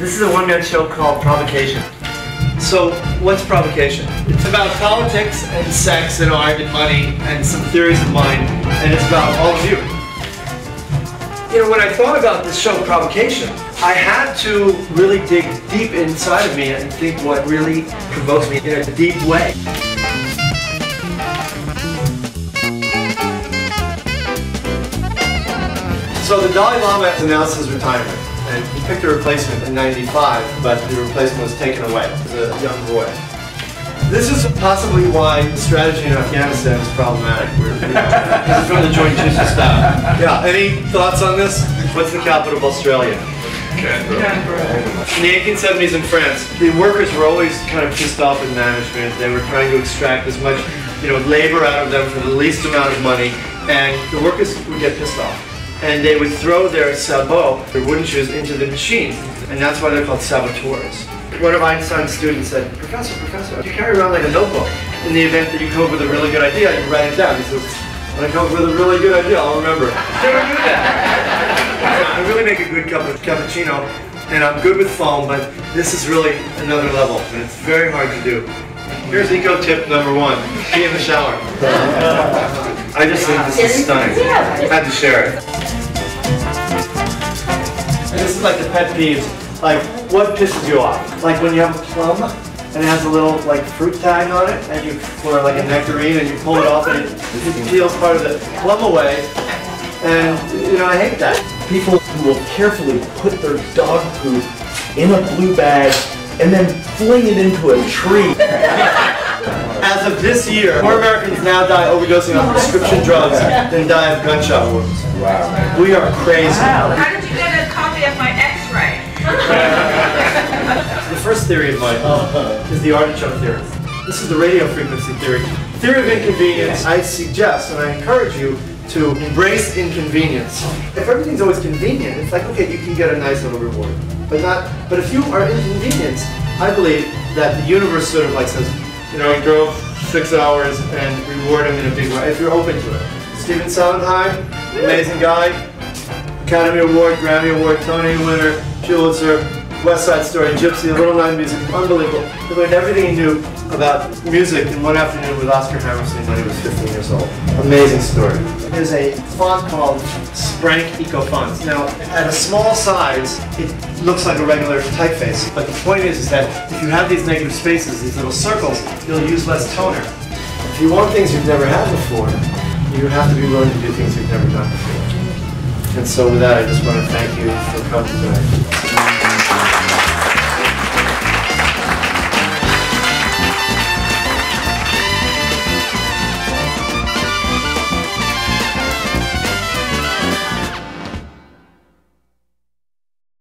This is a one-man show called Provocation. So, what's provocation? It's about politics and sex and art and money and some theories of mind, and it's about all of you. You know, when I thought about this show, Provocation, I had to really dig deep inside of me and think what really provokes me in a deep way. So the Dalai Lama announced his retirement, and he picked a replacement in '95, but the replacement was taken away as a young boy. This is possibly why the strategy in Afghanistan is problematic. Because it's from the Joint Chiefs of Staff. Yeah, any thoughts on this? What's the capital of Australia? Canberra. In the 1870s in France, the workers were always kind of pissed off with management. They were trying to extract as much, labor out of them for the least amount of money, and the workers would get pissed off. And they would throw their sabots, their wooden shoes, into the machine. And that's why they're called saboteurs. One of Einstein's students said, Professor, you carry around like a notebook. In the event that you come up with a really good idea, you write it down. He says, when I come up with a really good idea, I'll remember it. Never do that. I really make a good cup of cappuccino, and I'm good with foam, but this is really another level, and it's very hard to do. Here's eco tip number 1, pee in the shower. I just think this is stunning. I had to share it. And this is like the pet peeves. Like, what pisses you off? Like when you have a plum and it has a little fruit tag on it, and or like a nectarine, and you pull it off and it peels part of the plum away. And I hate that. People who will carefully put their dog poop in a blue bag and then fling it into a tree. As of this year, more Americans now die overdosing on prescription drugs than die of gunshot wounds. Wow. We are crazy. How did you get a copy of my X-ray? The first theory of mine is the artichoke theory. This is the radio frequency theory. Theory of inconvenience. I suggest and I encourage you to embrace inconvenience. If everything's always convenient, it's like, okay, you can get a nice little reward. But if you are inconvenienced, I believe that the universe sort of says, I drove 6 hours and reward him in a big way, if you're open to it. Stephen Sondheim, amazing guy, Academy Award, Grammy Award, Tony winner, Pulitzer, West Side Story, Gypsy, Little Line Music, unbelievable. He learned everything he knew about music in one afternoon with Oscar Hammerstein when he was 15 years old. Amazing story. There's a font called Sprank Eco Fonts. Now, at a small size, it looks like a regular typeface. But the point is that if you have these negative spaces, these little circles, you'll use less toner. If you want things you've never had before, you have to be willing to do things you've never done before. And so with that, I just want to thank you for coming tonight.